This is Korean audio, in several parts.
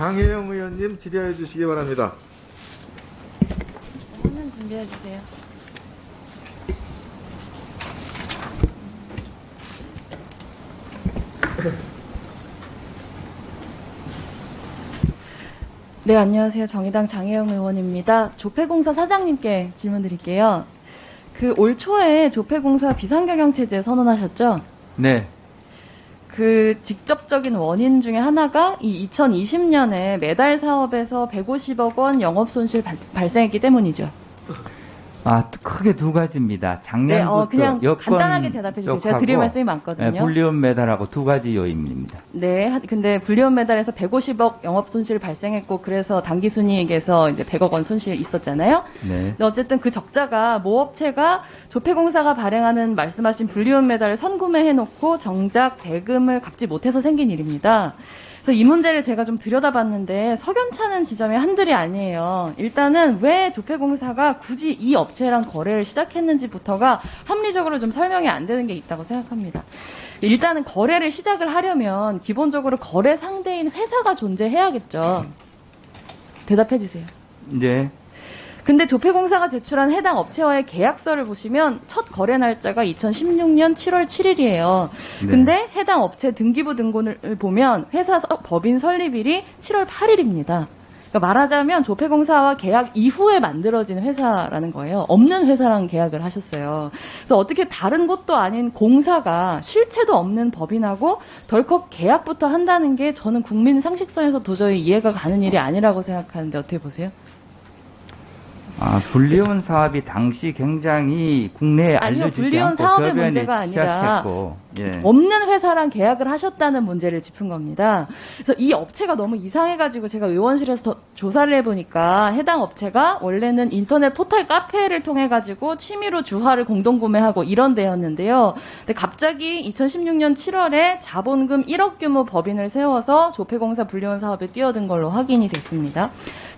장혜영 의원님 질의해 주시기 바랍니다. 화면 준비해 주세요. 네, 안녕하세요. 정의당 장혜영 의원입니다. 조폐공사 사장님께 질문 드릴게요. 올 초에 조폐공사 비상경영체제 선언하셨죠? 네. 그 직접적인 원인 중에 하나가 이 2020년에 매달 사업에서 150억 원 영업손실 발생했기 때문이죠. 크게 두 가지입니다. 작년부터 그냥 여건 간단하게 대답해 주세요. 제가 드릴 말씀이 많거든요. 네, 불리온 매달하고 두 가지 요인입니다. 네, 근데 불리온 매달에서 150억 영업손실 발생했고 그래서 당기순이익에서 이제 100억 원 손실 있었잖아요. 네. 근데 어쨌든 그 적자가 모 업체가 조폐공사가 발행하는 말씀하신 불리온 매달을 선구매해놓고 정작 대금을 갚지 못해서 생긴 일입니다. 그래서 이 문제를 제가 좀 들여다봤는데 석연찮은 지점이 한둘이 아니에요. 일단은 왜 조폐공사가 굳이 이 업체랑 거래를 시작했는지부터가 합리적으로 좀 설명이 안 되는 게 있다고 생각합니다. 일단은 거래를 시작을 하려면 기본적으로 거래 상대인 회사가 존재해야겠죠. 대답해 주세요. 네. 근데 조폐공사가 제출한 해당 업체와의 계약서를 보시면 첫 거래 날짜가 2016년 7월 7일이에요. 네. 근데 해당 업체 등기부 등본을 보면 회사 법인 설립일이 7월 8일입니다. 그러니까 말하자면 조폐공사와 계약 이후에 만들어진 회사라는 거예요. 없는 회사랑 계약을 하셨어요. 그래서 어떻게 다른 곳도 아닌 공사가 실체도 없는 법인하고 덜컥 계약부터 한다는 게 저는 국민 상식선에서 도저히 이해가 가는 일이 아니라고 생각하는데 어떻게 보세요? 불리온 사업이 당시 굉장히 국내에 아니요, 알려지지 불리온 않고 사업의 저변에 문제가 아니라 시작했고, 예. 없는 회사랑 계약을 하셨다는 문제를 짚은 겁니다. 그래서 이 업체가 너무 이상해가지고 제가 의원실에서 더 조사를 해보니까 해당 업체가 원래는 인터넷 포털 카페를 통해가지고 취미로 주화를 공동구매하고 이런 데였는데요. 근데 갑자기 2016년 7월에 자본금 1억 규모 법인을 세워서 조폐공사 불리온 사업에 뛰어든 걸로 확인이 됐습니다.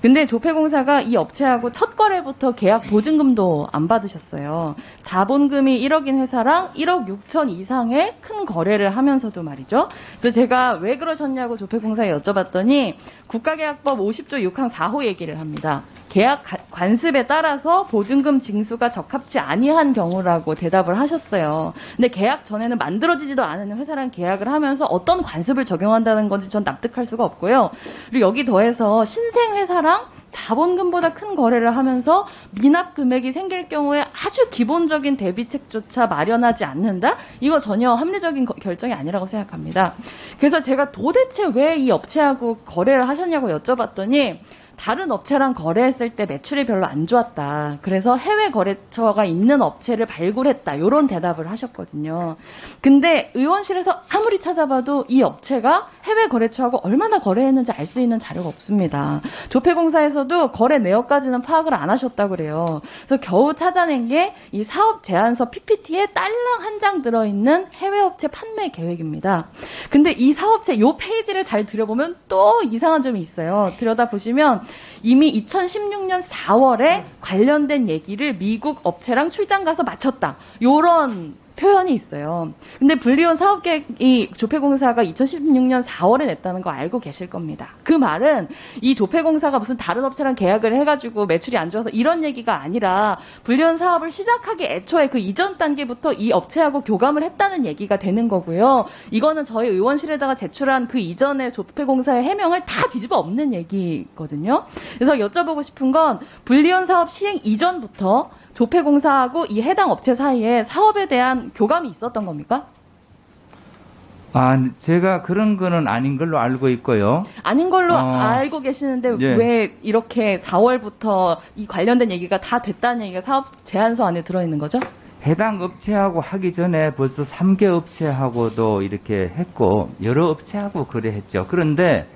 근데 조폐공사가 이 업체하고 첫 거래부터 계약 보증금도 안 받으셨어요. 자본금이 1억인 회사랑 1억 6천 이상의 큰 거래를 하면서도 말이죠. 그래서 제가 왜 그러셨냐고 조폐공사에 여쭤봤더니 국가계약법 50조 6항 4호 얘기를 합니다. 계약 관습에 따라서 보증금 징수가 적합치 아니한 경우라고 대답을 하셨어요. 근데 계약 전에는 만들어지지도 않은 회사랑 계약을 하면서 어떤 관습을 적용한다는 건지 전 납득할 수가 없고요. 그리고 여기 더해서 신생 회사랑 자본금보다 큰 거래를 하면서 미납 금액이 생길 경우에 아주 기본적인 대비책조차 마련하지 않는다? 이거 전혀 합리적인 결정이 아니라고 생각합니다. 그래서 제가 도대체 왜 이 업체하고 거래를 하셨냐고 여쭤봤더니 다른 업체랑 거래했을 때 매출이 별로 안 좋았다. 그래서 해외 거래처가 있는 업체를 발굴했다. 이런 대답을 하셨거든요. 근데 의원실에서 아무리 찾아봐도 이 업체가 해외 거래처하고 얼마나 거래했는지 알 수 있는 자료가 없습니다. 조폐공사에서도 거래 내역까지는 파악을 안 하셨다고 그래요. 그래서 겨우 찾아낸 게 이 사업 제안서 PPT에 딸랑 한 장 들어있는 해외 업체 판매 계획입니다. 근데 이 사업체 요 페이지를 잘 들여보면 또 이상한 점이 있어요. 들여다보시면 이미 2016년 4월에 관련된 얘기를 미국 업체랑 출장 가서 마쳤다. 요런 표현이 있어요. 근데 불리온 사업계획이 조폐공사가 2016년 4월에 냈다는 거 알고 계실 겁니다. 그 말은 이 조폐공사가 무슨 다른 업체랑 계약을 해가지고 매출이 안 좋아서 이런 얘기가 아니라 불리온 사업을 시작하기 애초에 그 이전 단계부터 이 업체하고 교감을 했다는 얘기가 되는 거고요. 이거는 저희 의원실에다가 제출한 그 이전의 조폐공사의 해명을 다 뒤집어 엎는 얘기거든요. 그래서 여쭤보고 싶은 건 불리온 사업 시행 이전부터 조폐공사하고 이 해당 업체 사이에 사업에 대한 교감이 있었던 겁니까? 제가 그런 거는 아닌 걸로 알고 있고요. 아닌 걸로 알고 계시는데 예. 왜 이렇게 4월부터 이 관련된 얘기가 다 됐다는 얘기가 사업 제안서 안에 들어있는 거죠? 해당 업체하고 하기 전에 벌써 3개 업체하고도 이렇게 했고 여러 업체하고 거래했죠. 그런데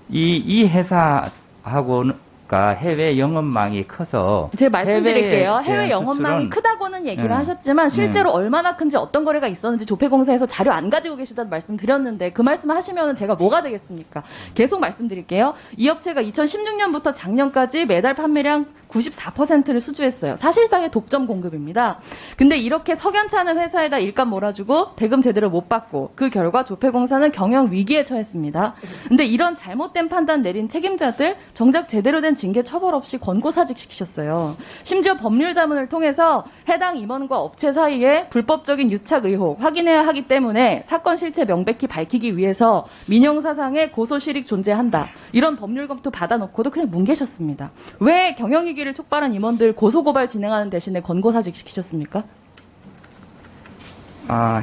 이 회사하고는 해외 영업망이 커서 제가 말씀드릴게요. 해외 대한 영업망이 수출은- 크다고는 얘기를 하셨지만 실제로 얼마나 큰지 어떤 거래가 있었는지 조폐공사에서 자료 안 가지고 계시다는 말씀 드렸는데 그 말씀 하시면 제가 뭐가 되겠습니까? 계속 말씀드릴게요. 이 업체가 2016년부터 작년까지 매달 판매량 94%를 수주했어요. 사실상의 독점 공급입니다. 근데 이렇게 석연치 않은 회사에다 일감 몰아주고 대금 제대로 못 받고 그 결과 조폐공사는 경영 위기에 처했습니다. 근데 이런 잘못된 판단 내린 책임자들 정작 제대로 된 징계 처벌 없이 권고사직 시키셨어요. 심지어 법률 자문을 통해서 해당 임원과 업체 사이에 불법적인 유착 의혹 확인해야 하기 때문에 사건 실체 명백히 밝히기 위해서 민형사상의 고소실익 존재한다. 이런 법률 검토 받아놓고도 그냥 뭉개셨습니다. 왜 경영위기를 촉발한 임원들 고소고발 진행하는 대신에 권고사직 시키셨습니까?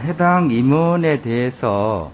해당 임원에 대해서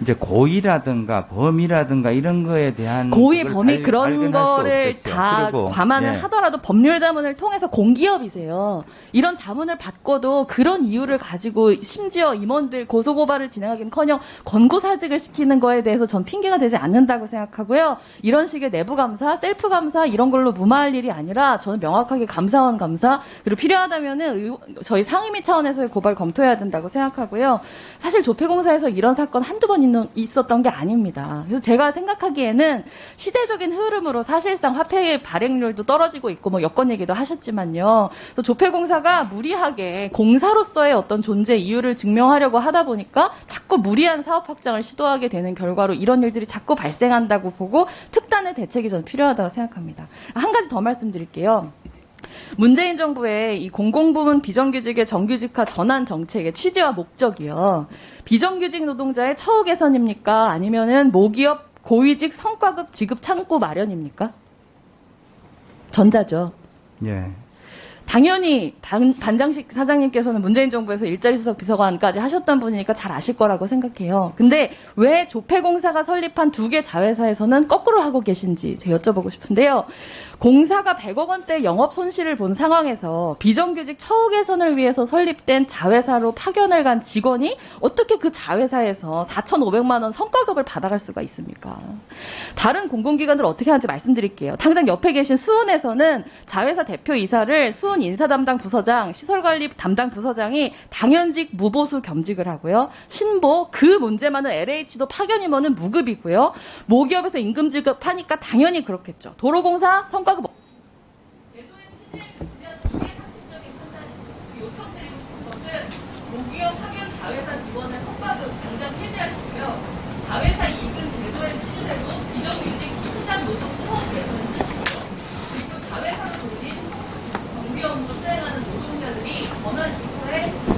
이제 고의라든가 범이라든가 이런 거에 대한 고의, 그걸 범위 그런 발견할 수 거를 없었죠. 다 그리고, 감안을 예. 하더라도 법률 자문을 통해서 공기업이세요. 이런 자문을 받고도 그런 이유를 가지고 심지어 임원들 고소고발을 진행하기는커녕 권고사직을 시키는 거에 대해서 전 핑계가 되지 않는다고 생각하고요. 이런 식의 내부감사, 셀프감사 이런 걸로 무마할 일이 아니라 저는 명확하게 감사원 감사 그리고 필요하다면은 저희 상임위 차원에서의 고발 검토해야 된다고 생각하고요. 사실 조폐공사에서 이런 사건 한두 번 있었던 게 아닙니다. 그래서 제가 생각하기에는 시대적인 흐름으로 사실상 화폐의 발행률도 떨어지고 있고 뭐 여건 얘기도 하셨지만요. 조폐공사가 무리하게 공사로서의 어떤 존재 이유를 증명하려고 하다 보니까 자꾸 무리한 사업 확장을 시도하게 되는 결과로 이런 일들이 자꾸 발생한다고 보고 특단의 대책이 저는 필요하다고 생각합니다. 한 가지 더 말씀드릴게요. 문재인 정부의 이 공공부문 비정규직의 정규직화 전환 정책의 취지와 목적이요. 비정규직 노동자의 처우 개선입니까? 아니면은 모기업 고위직 성과급 지급 창구 마련입니까? 전자죠. 예. 당연히 반장식 사장님께서는 문재인 정부에서 일자리 수석 비서관까지 하셨던 분이니까 잘 아실 거라고 생각해요. 근데 왜 조폐공사가 설립한 두 개 자회사에서는 거꾸로 하고 계신지 제가 여쭤보고 싶은데요. 공사가 100억 원대 영업 손실을 본 상황에서 비정규직 처우 개선을 위해서 설립된 자회사로 파견을 간 직원이 어떻게 그 자회사에서 4,500만 원 성과급을 받아갈 수가 있습니까? 다른 공공기관들 어떻게 하는지 말씀드릴게요. 당장 옆에 계신 수은에서는 자회사 대표이사를 수은 인사 담당 부서장, 시설관리 담당 부서장이 당연직 무보수 겸직을 하고요. 신보 그 문제만은 LH도 파견 임원은 무급이고요. 모기업에서 임금 지급하니까 당연히 그렇겠죠. 도로공사 성과급 제도의 취지에 비치면 이게 상식적인 판단입니다. 요청드리고 싶은 것은 모기업 파견 자회사 직원의 성과급 당장 폐지하시고요. 자회사 이익은 제도의 취지대로 비정규직 충당 노동 처우 개선을 하시고요. 그리고 자회사로 돌린 정비 업무 수행하는 노동자들이 전환 인사에